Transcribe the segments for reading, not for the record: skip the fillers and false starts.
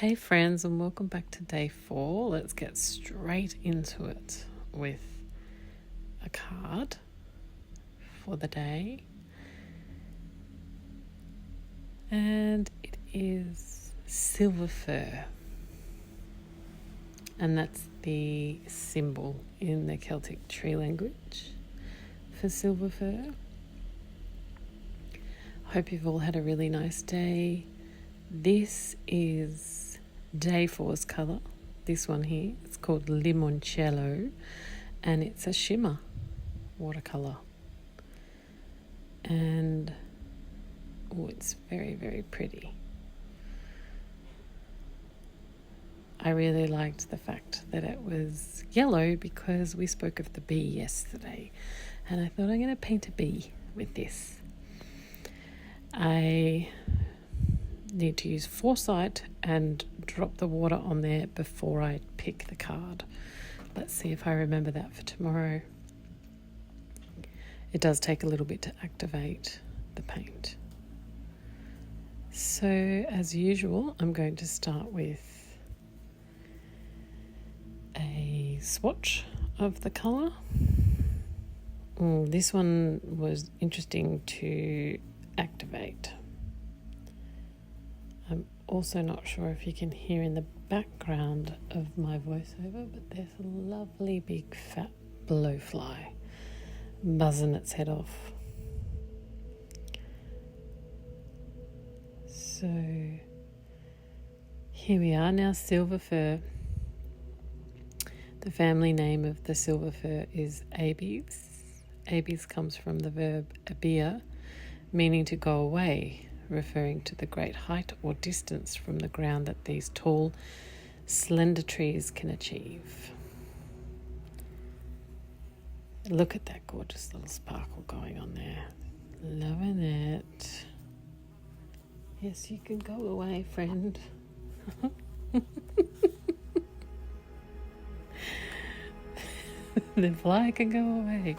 Hey friends, and welcome back to day 4. Let's get straight into it with a card for the day. And it is silver fir. And that's the symbol in the Celtic tree language for silver fir. Hope you've all had a really nice day. This is day 4's colour. This one here, it's called Limoncello, and it's a shimmer watercolour. And it's very, very pretty. I really liked the fact that it was yellow because we spoke of the bee yesterday, and I thought I'm going to paint a bee with this. I need to use foresight and drop the water on there before I pick the card. Let's see if I remember that for tomorrow. It does take a little bit to activate the paint. So as usual, I'm going to start with a swatch of the colour. This one was interesting to activate. I'm also not sure if you can hear in the background of my voiceover, but there's a lovely big fat blowfly buzzing its head off. So here we are now, silver fir. The family name of the silver fir is Abies. Abies comes from the verb abia, meaning to go away, referring to the great height or distance from the ground that these tall, slender trees can achieve. Look at that gorgeous little sparkle going on there. Loving it. Yes, you can go away, friend. The fly can go away.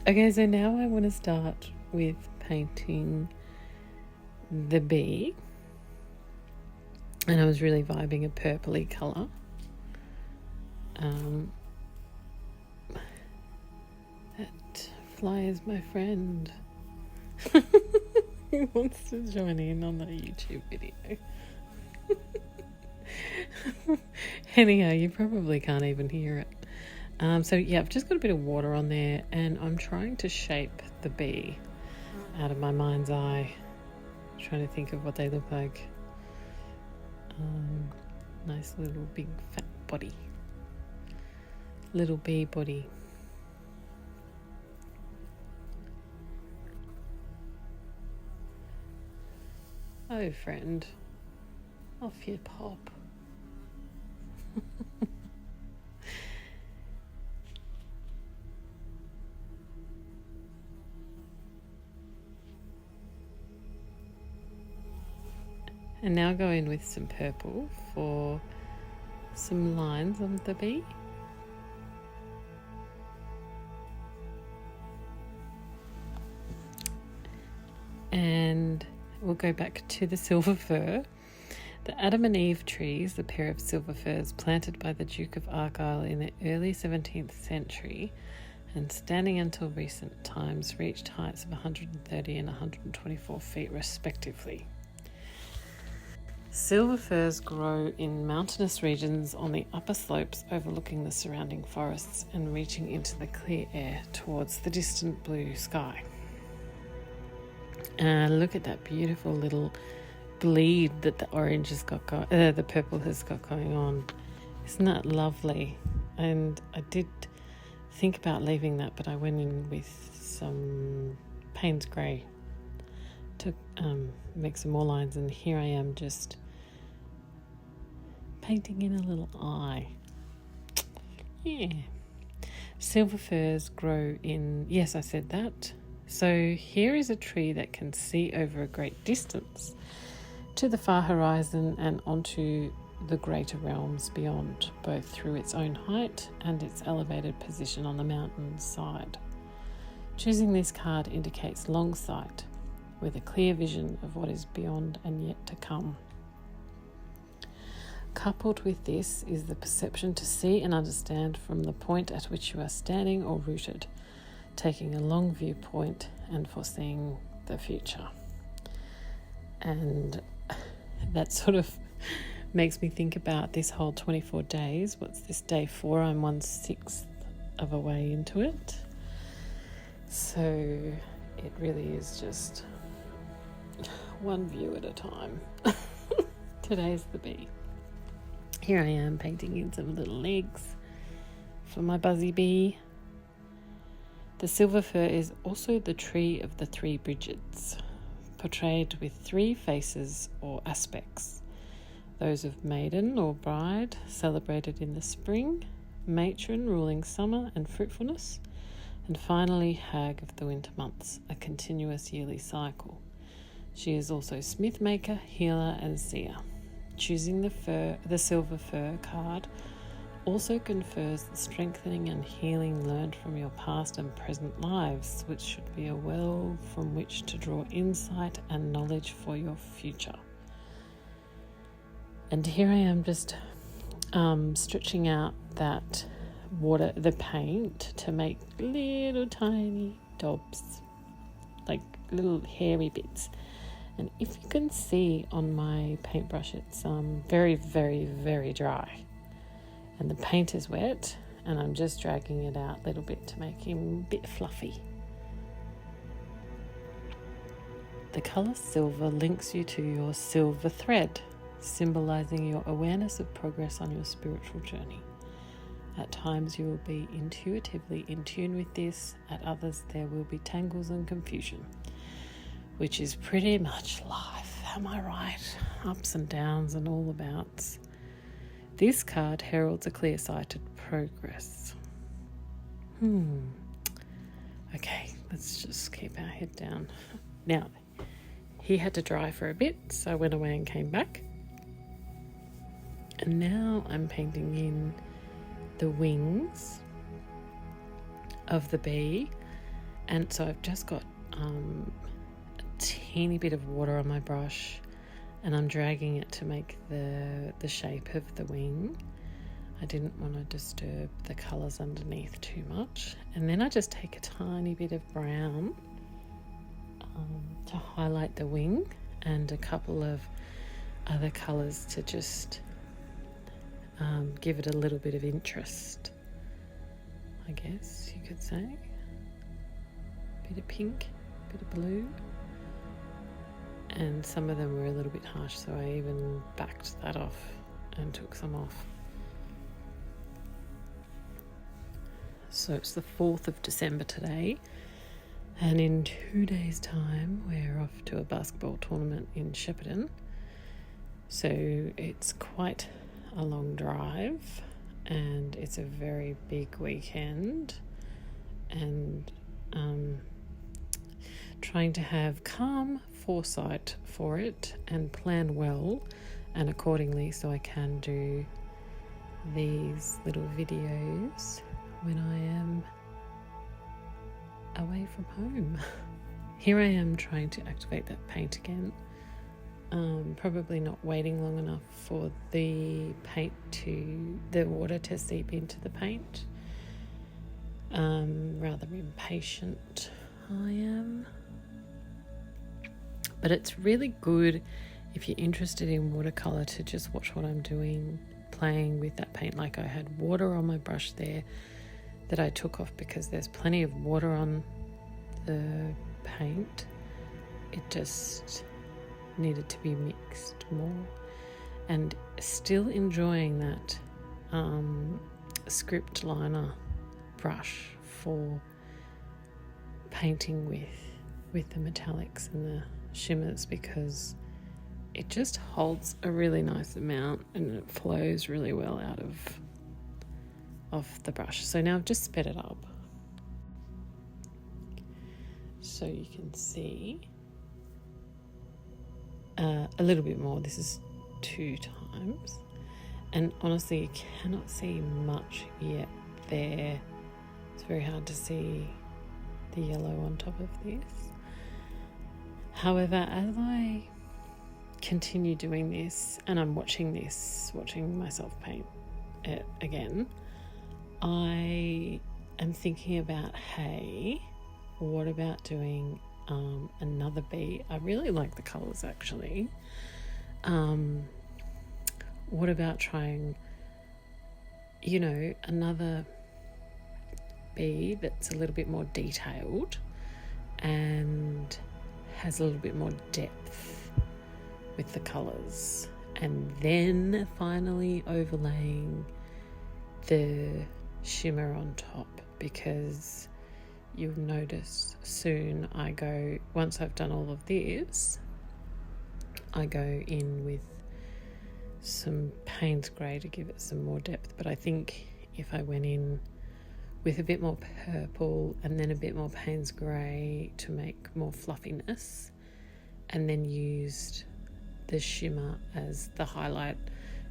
Okay, so now I want to start with painting the bee. And I was really vibing a purpley colour. That fly is my friend. He wants to join in on the YouTube video. Anyhow, you probably can't even hear it. So yeah, I've just got a bit of water on there, and I'm trying to shape the bee out of my mind's eye, trying to think of what they look like. Nice little big fat body, little bee body. Oh friend, off you pop. And now go in with some purple for some lines on the bee. And we'll go back to the silver fir. The Adam and Eve trees, the pair of silver firs planted by the Duke of Argyll in the early 17th century and standing until recent times, reached heights of 130 and 124 feet respectively. Silver firs grow in mountainous regions on the upper slopes overlooking the surrounding forests and reaching into the clear air towards the distant blue sky. Look at that beautiful little bleed that the orange has got the purple has got going on. Isn't that lovely? And I did think about leaving that, but I went in with some Payne's Grey to make some more lines, and here I am just painting in a little eye. Yeah. Silver firs grow in, yes, I said that. So here is a tree that can see over a great distance to the far horizon and onto the greater realms beyond, both through its own height and its elevated position on the mountain side. Choosing this card indicates long sight, with a clear vision of what is beyond and yet to come. Coupled with this is the perception to see and understand from the point at which you are standing or rooted, taking a long viewpoint and foreseeing the future. And that sort of makes me think about this whole 24 days. What's this, day 4? I'm 1/6 of a way into it. So it really is just one view at a time. Today's the bee. Here I am painting in some little legs for my buzzy bee. The silver fir is also the tree of the 3 Bridgets, portrayed with 3 faces or aspects. Those of maiden or bride, celebrated in the spring, matron ruling summer and fruitfulness, and finally hag of the winter months, a continuous yearly cycle. She is also smith maker, healer and seer. Choosing the silver fir card also confers the strengthening and healing learned from your past and present lives, which should be a well from which to draw insight and knowledge for your future. And here I am just stretching out the paint to make little tiny daubs, like little hairy bits. And if you can see on my paintbrush, it's very, very, very dry. And the paint is wet, and I'm just dragging it out a little bit to make him a bit fluffy. The colour silver links you to your silver thread, symbolising your awareness of progress on your spiritual journey. At times you will be intuitively in tune with this, at others there will be tangles and confusion, which is pretty much life, am I right? Ups and downs and all abouts. This card heralds a clear-sighted progress. Okay, let's just keep our head down. Now, he had to dry for a bit, so I went away and came back. And now I'm painting in the wings of the bee. And so I've just got a teeny bit of water on my brush, and I'm dragging it to make the shape of the wing. I didn't want to disturb the colours underneath too much. And then I just take a tiny bit of brown to highlight the wing, and a couple of other colours to just give it a little bit of interest, I guess you could say. Bit of pink, bit of blue. And some of them were a little bit harsh, so I even backed that off and took some off. So it's the 4th of December today, and in 2 days' time we're off to a basketball tournament in Shepparton. So it's quite a long drive, and it's a very big weekend, and trying to have calm foresight for it and plan well and accordingly, so I can do these little videos when I am away from home. Here I am trying to activate that paint again. Probably not waiting long enough for the water to seep into the paint. Rather impatient I am. But it's really good if you're interested in watercolour to just watch what I'm doing, playing with that paint. Like, I had water on my brush there that I took off because there's plenty of water on the paint. It just needed to be mixed more, and still enjoying that script liner brush for painting with the metallics and the shimmers, because it just holds a really nice amount and it flows really well out of the brush. So now I've just sped it up so you can see a little bit more. This is 2 times, and honestly you cannot see much yet there. It's very hard to see the yellow on top of this. However, as I continue doing this and I'm watching myself paint it again, I am thinking about, hey, what about doing another bee? I really like the colours actually. What about trying, another bee that's a little bit more detailed and has a little bit more depth with the colours, and then finally overlaying the shimmer on top, because you'll notice soon once I've done all of this, I go in with some Payne's Grey to give it some more depth. But I think if I went in with a bit more purple and then a bit more Payne's Grey to make more fluffiness, and then used the shimmer as the highlight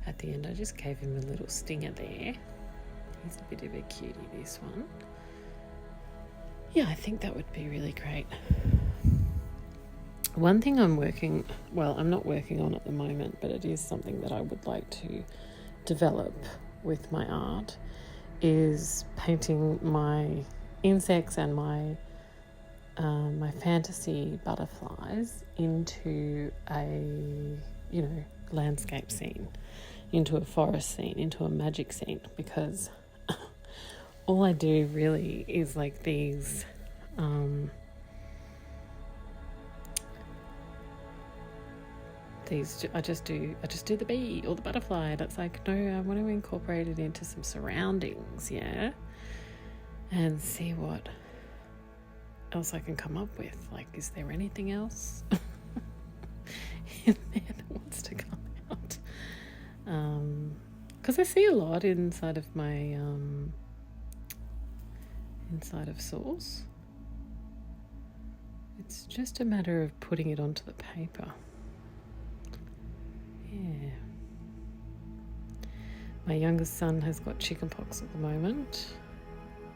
at the end. I just gave him a little stinger there. He's a bit of a cutie, this one. Yeah, I think that would be really great. One thing I'm not working on at the moment, but it is something that I would like to develop with my art, is painting my insects and my fantasy butterflies into a landscape scene, into a forest scene, into a magic scene, because all I do really is like these I just do the bee or the butterfly. That's like, no, I want to incorporate it into some surroundings, and see what else I can come up with. Like, is there anything else in there that wants to come out? Because I see a lot inside of my inside of Source. It's just a matter of putting it onto the paper. Yeah. My youngest son has got chickenpox at the moment,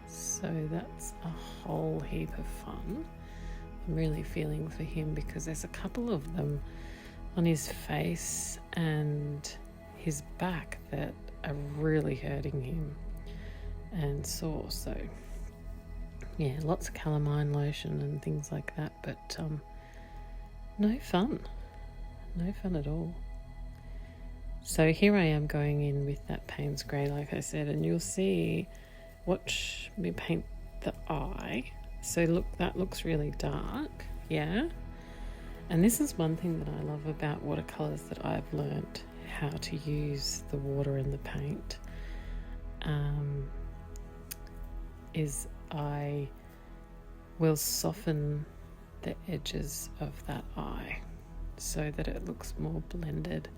so that's a whole heap of fun. I'm really feeling for him because there's a couple of them on his face and his back that are really hurting him and sore. So yeah, lots of calamine lotion and things like that, but no fun at all. So here I am going in with that Payne's Grey, like I said, and you'll see, watch me paint the eye. So look, that looks really dark, yeah? And this is one thing that I love about watercolours, that I've learnt how to use the water and the paint, is I will soften the edges of that eye so that it looks more blended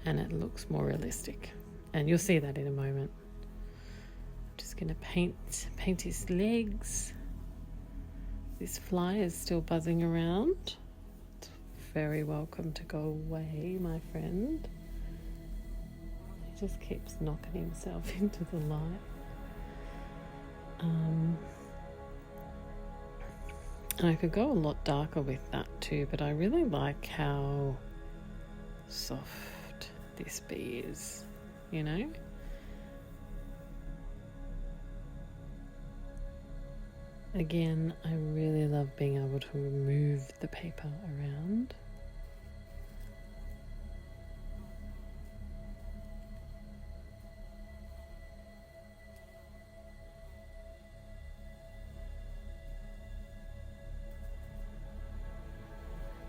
and it looks more realistic. And you'll see that in a moment. I'm just going to paint his legs. This fly is still buzzing around. It's very welcome to go away, my friend. He just keeps knocking himself into the light. And I could go a lot darker with that too, but I really like how soft this bee is, Again, I really love being able to move the paper around.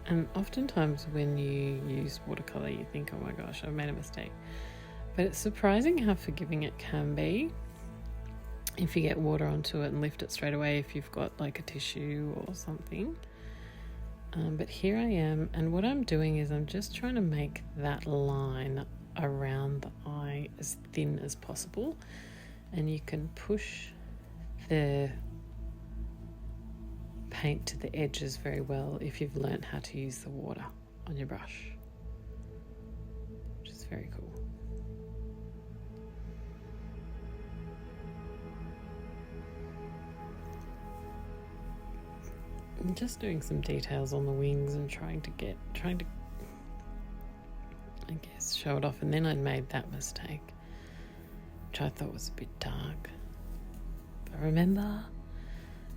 And oftentimes when you use watercolour, you think, oh my gosh, I've made a mistake. But it's surprising how forgiving it can be if you get water onto it and lift it straight away, if you've got like a tissue or something. But here I am, and what I'm doing is I'm just trying to make that line around the eye as thin as possible. And you can push the paint to the edges very well if you've learnt how to use the water on your brush, which is very cool. I'm just doing some details on the wings and trying to I guess show it off. And then I made that mistake, which I thought was a bit dark. But remember,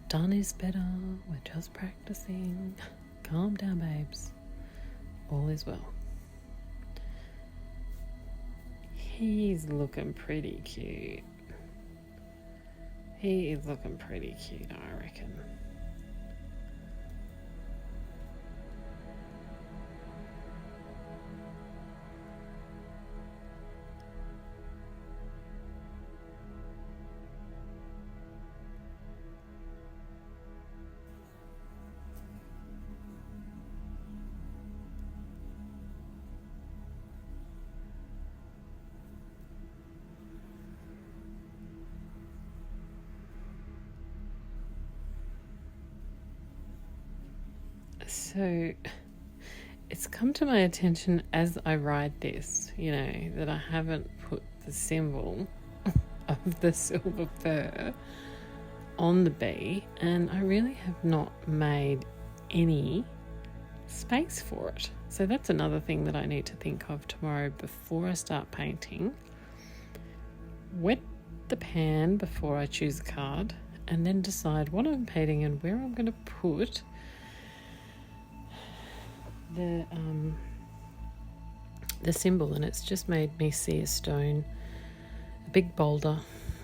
done is better. We're just practicing. Calm down, babes. All is well. He's looking pretty cute. He is looking pretty cute, I reckon. So it's come to my attention as I write this, that I haven't put the symbol of the silver fur on the bee, and I really have not made any space for it. So that's another thing that I need to think of tomorrow before I start painting. Wet the pan before I choose a card, and then decide what I'm painting and where I'm going to put the symbol. And it's just made me see a stone, a big boulder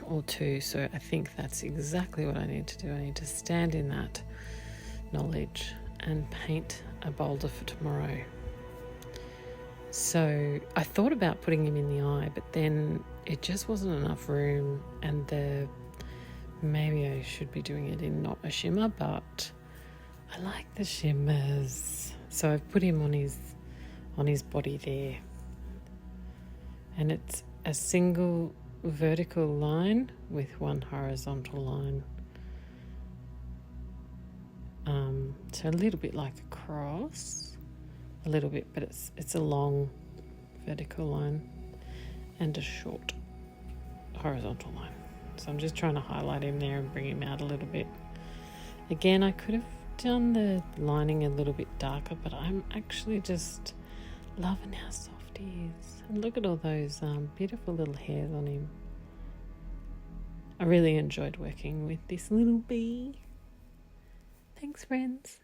or two. So I think that's exactly what I need to do. I need to stand in that knowledge and paint a boulder for tomorrow. So I thought about putting him in the eye, but then it just wasn't enough room, and maybe I should be doing it in not a shimmer, but I like the shimmers. So I've put him on his body there, and it's a single vertical line with one horizontal line. So a little bit like a cross, a little bit, but it's a long vertical line and a short horizontal line. So I'm just trying to highlight him there and bring him out a little bit. Again, I could have done the lining a little bit darker, but I'm actually just loving how soft he is. And look at all those beautiful little hairs on him. I really enjoyed working with this little bee. Thanks, friends.